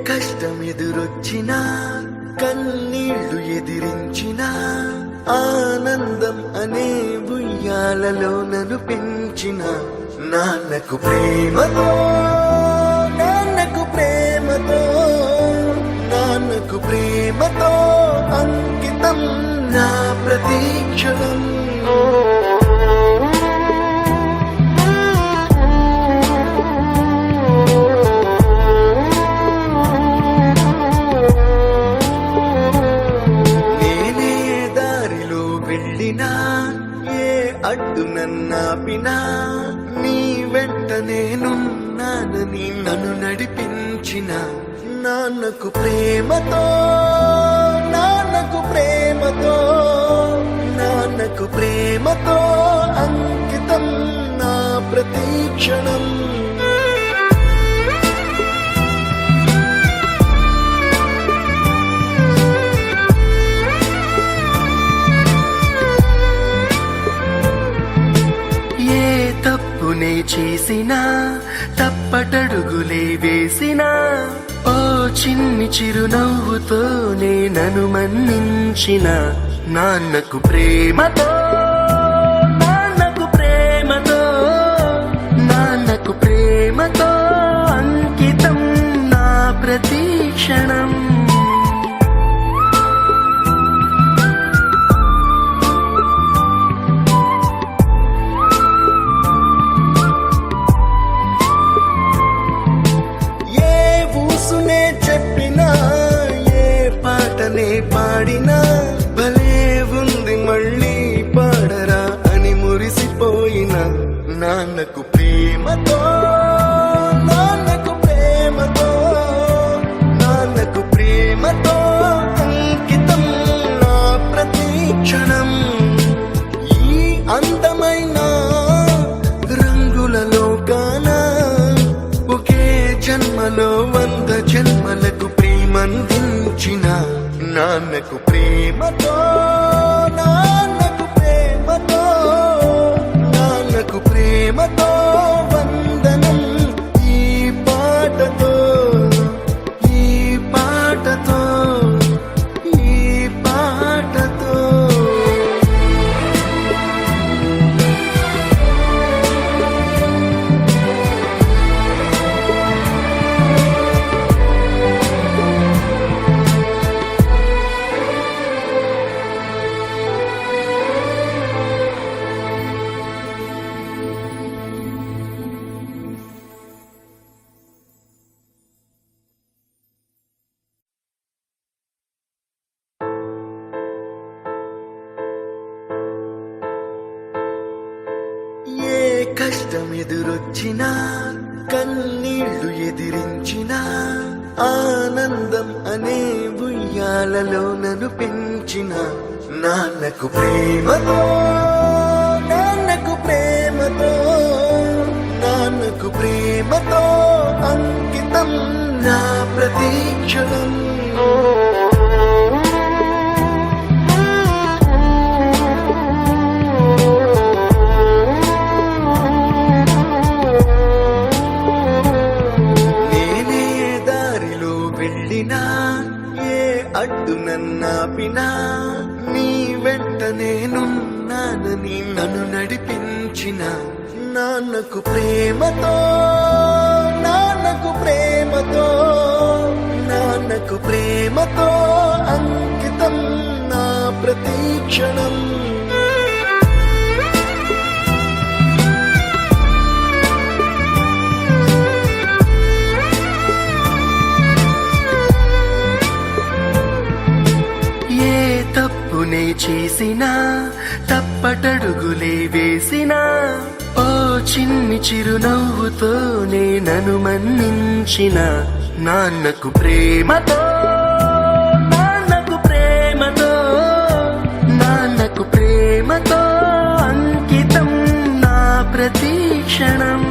కష్టమెదురొచ్చినా కన్నీళ్లు ఎదిరించిన ఆనందం అనే ఉయ్యాలలో నన్ను పెంచిన నాన్నకు ప్రేమతో నాన్నకు ప్రేమతో నాన్నకు ప్రేమతో అంకితం నా ప్రతీక్షణం. ఏ అడ్డు నన్నాపినా నీ వెంట నేనున్నానని నన్ను నడిపించిన నాన్నకు ప్రేమతో నాన్నకు ప్రేమతో నాన్నకు ప్రేమతో అంకితం నా ప్రతీక్షణం. తప్పునే చేసినా తప్పటడుగులే వేసినా ఓ చిన్ని చిరునవ్వుతోనే నన్ను మన్నించిన నాన్నకు ప్రేమతో నాన్నకు ప్రేమతో నాన్నకు ప్రేమతో అంకితం నా ప్రతీక్షణం. పాడినా భలే ఉంది మళ్ళీ పాడరా అని మురిసిపోయిన నాన్నకు ప్రేమతో నాన్నకు ప్రేమతో నాన్నకు ప్రేమతో అంకితం నా ప్రతీక్షణం. ఈ అందమైన రంగులలో కానా ఒకే జన్మలో 100 జన్మలకు ప్రేమందించిన నాన్నకు ప్రేమతో నాన్నకు ప్రేమతో నాన్నకు ప్రేమతో వందనం. ఈ పాటతో ఈ పాటతో ఈ పాటతో కష్టమెదురొచ్చినా కన్నీళ్లు ఎదిరించిన ఆనందం అనే ఉయ్యాలలో నన్ను పెంచిన నాన్నకు ప్రేమతో నాన్నకు ప్రేమతో నాన్నకు ప్రేమతో అంకితం నా ప్రతీక్షణం. ఏ అడ్డు నన్నాపినా నీ వెంట నేనున్నానని నన్ను నడిపించిన నాన్నకు ప్రేమతో నాన్నకు ప్రేమతో నాన్నకు ప్రేమతో అంకితం నా ప్రతీక్షణం. తప్పునే చేసినా తప్పటడుగులే వేసినా ఓ చిన్ని చిరునవ్వుతోనే నన్ను మన్నించిన నాన్నకు ప్రేమతో నాన్నకు ప్రేమతో నాన్నకు ప్రేమతో అంకితం నా ప్రతీక్షణం.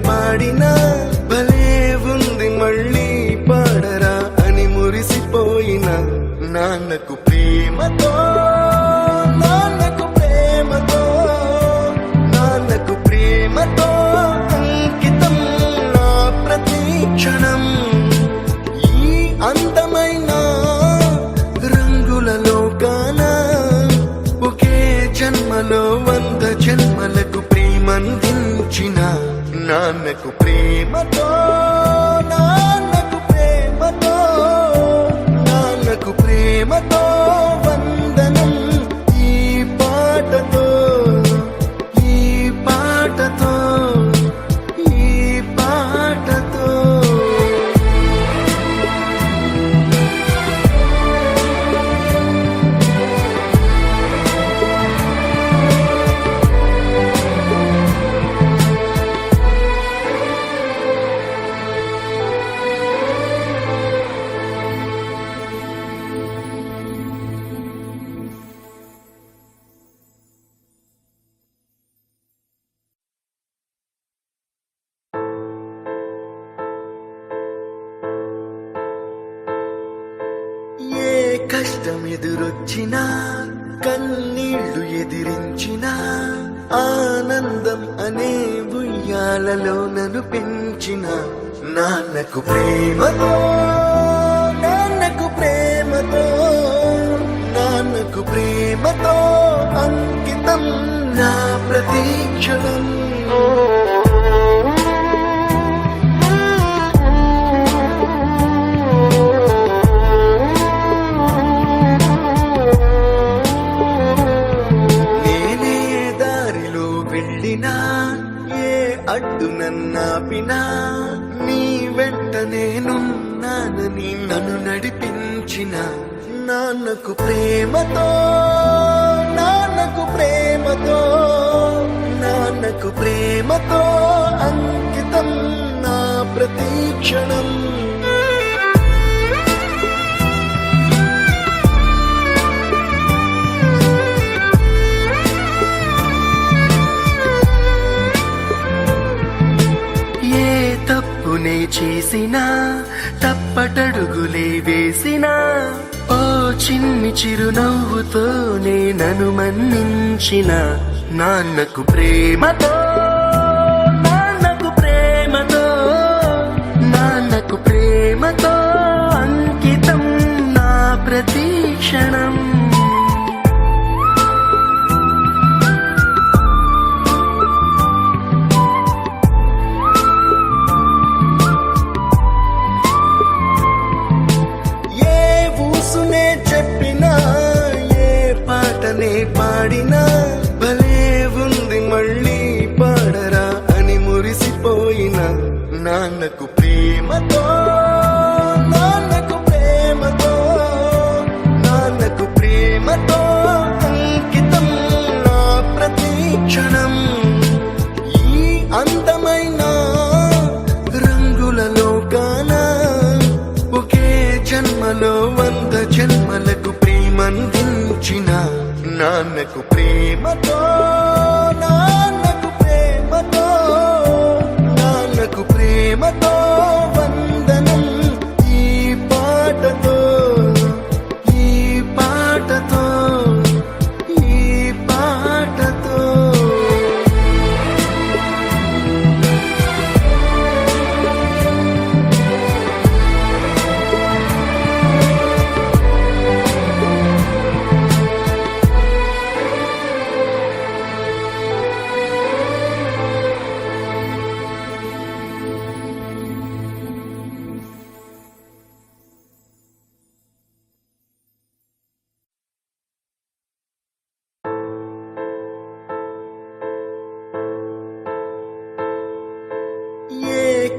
పాడినా భలే ఉంది మళ్ళీ నాన్నకు ప్రేమతో నాన్నకు ప్రేమతో నాన్నకు ప్రేమతో వందనం ఈ పాటతో ఈ పాటతో ఈ పాటతో. ఏ కష్టం ఎదురొచ్చినా కన్నీళ్లు ఎదిరించినా ఆనందం అనే ఉయ్యాలలో నన్ను పెంచిన నాన్నకు ప్రేమతో నాన్నకు ప్రేమతో నాన్నకు ప్రేమతో అంకితం నా ప్రతీక్షణం. ఏ అడ్డు నన్నాపినా నీ వెంట నేనున్నానని నన్ను నడిపించిన నాన్నకు ప్రేమతో నాన్నకు ప్రేమతో నాన్నకు ప్రేమతో అంకితం నా ప్రతీక్షణం. తప్పునే చేసినా తప్పటడుగులే వేసినా ఓ చిన్ని చిరునవ్వుతోనే నన్ను మన్నించిన నాన్నకు ప్రేమతో నాన్నకు ప్రేమతో నాన్నకు ప్రేమతో అంకితం నా ప్రతీక్షణం. పాడినా భలే ఉంది మళ్ళీ పాడరా అని మురిసిపోయిన నాన్నకు ప్రేమతో నాన్నకు ప్రేమతో నాన్నకు ప్రేమతో అంకితం నా ప్రతీక్షణం. ఈ అందమైన రంగుల లోకాన ఒకే జన్మలో 100 జన్మలకు ప్రేమందించిన నాన్నకు ప్రేమతో నాన్నకు ప్రేమతో నాన్నకు ప్రేమతో వందనం ఈ పాటతో ఈ పాటతో ఈ పాటతో.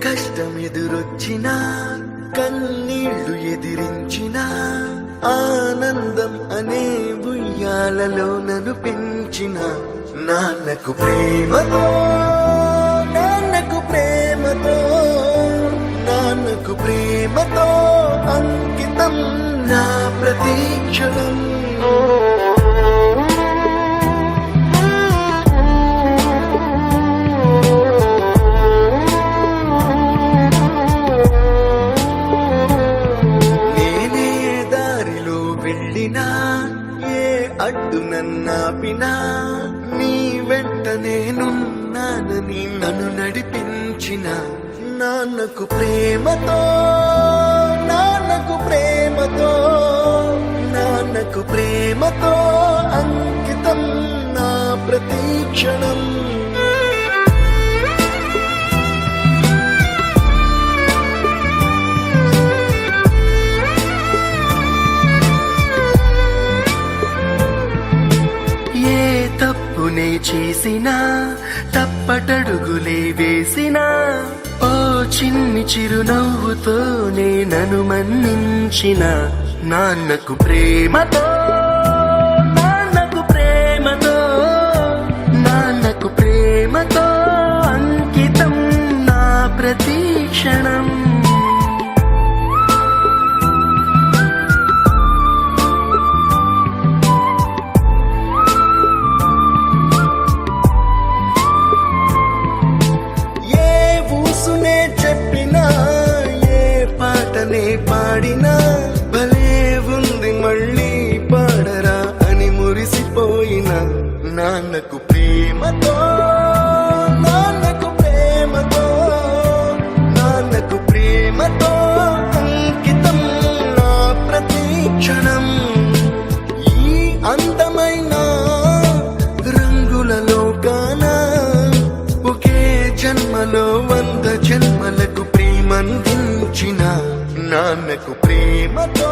కష్టం ఎదురొచ్చినా కన్నీళ్లు ఎదిరించినా ఆనందం అనే ఉయ్యాలలో నన్ను పెంచిన నాన్నకు ప్రేమతో నాన్నకు ప్రేమతో నాన్నకు ప్రేమతో అంకితం నా ప్రతీక్షణం. అడ్డు నన్నాపినా నీ వెంట నేనున్నానని నన్ను నడిపించిన నాన్నకు ప్రేమతో నాన్నకు ప్రేమతో నాన్నకు ప్రేమతో అంకితం నా ప్రతీక్షణం. ప్రేమతోనే చేసిన తప్పటడుగులే వేసిన ఓ చిన్ని చిరునవ్వుతోనే నన్ను మన్నించిన నాన్నకు ప్రేమతో నాన్నకు ప్రేమతో నాన్నకు ప్రేమతో అంకితం నా ప్రతి క్షణం. పాడినా భలే ఉంది మళ్ళీ పాడరా అని మురిసిపోయిన నాన్నకు ప్రేమతో నాన్నకు ప్రేమతో నాన్నకు ప్రేమతో అంకితం నా ప్రతి క్షణం. ఈ అందమైన రంగులలో కానా ఒకే జన్మలో 100 జన్మలకు ప్రేమందించిన నాన్నకు ప్రేమతో